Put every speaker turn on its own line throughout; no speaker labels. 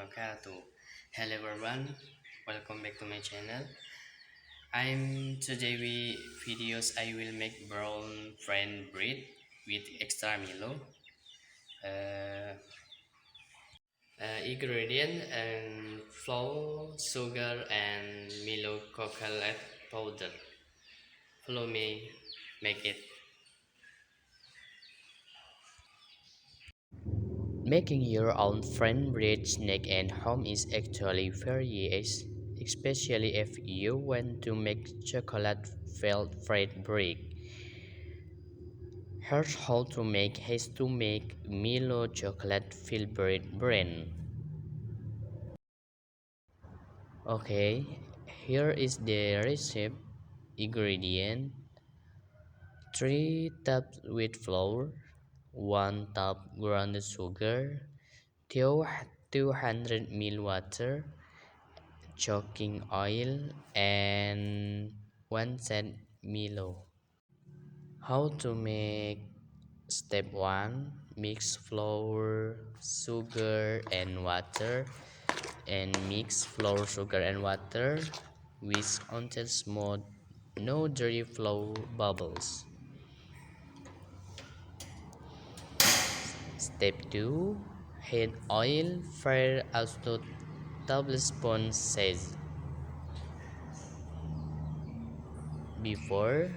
wabarakatuh. Hello everyone, welcome back to my channel. I'm today with videos. I will make brown friend bread with extra milo. Uh, Ingredient and flour, sugar, and milo coconut powder. Follow me, make it. Making your own friend bread snack at home is actually very easy, especially if you want to make chocolate filled bread bread. Here's how to make Milo chocolate filled bread bread. Okay, here is the recipe. Ingredient: 3 cups wheat flour, 1 cup ground sugar, 200 ml water, cooking oil, and 1 set Milo. How to make? Step 1: mix flour, sugar, and water, and mix flour, sugar, and water. Whisk until smooth, no dirty flour bubbles. Step 2: heat oil, fire up to tablespoon size. Before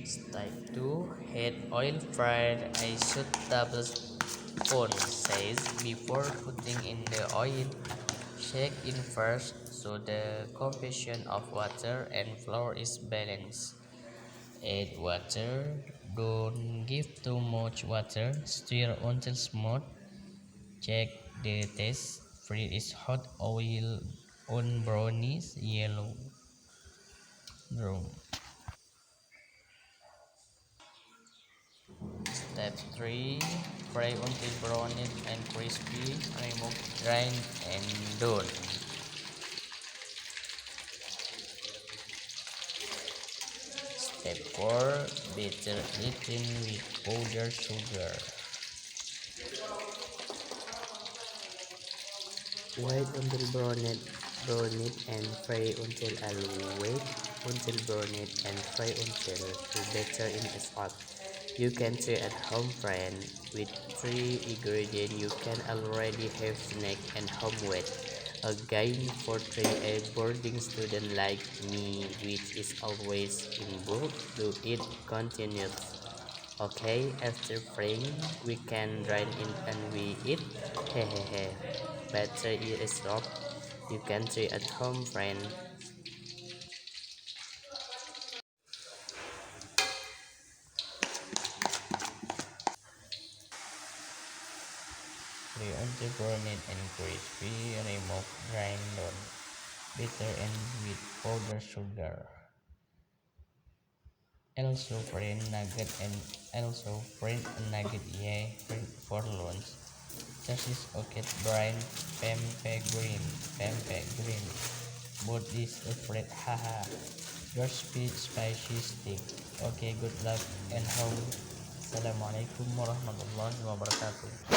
Step 2: heat oil, fry a tablespoon size. Before putting in the oil, shake in first so the composition of water and flour is balanced. Add water. Don't give too much water. Stir until smooth. Check the taste. Fry is hot oil on brownish yellow brown. Step 3: fry until brown and crispy. Remove grind and done. Step 4: better eaten with powdered sugar. Wait until browned and fry until wait until browned and fry until the batter is hot. You can try at home, friend. With 3 ingredients, you can already have snack and home with. Again, for a boarding student like me, which is always in book, do it continuous. Okay, after frying, we can drain in and we eat. Hehehe. Better it is soft. You can try at home, friend. Fry until brown and crispy. Remove grind on bitter and with powdered sugar. Also fry a nugget for lunch. This is okay brine pempek green. But this afraid haha. Your spicy stick. Okay, good luck and home. Assalamualaikum warahmatullahi wabarakatuh.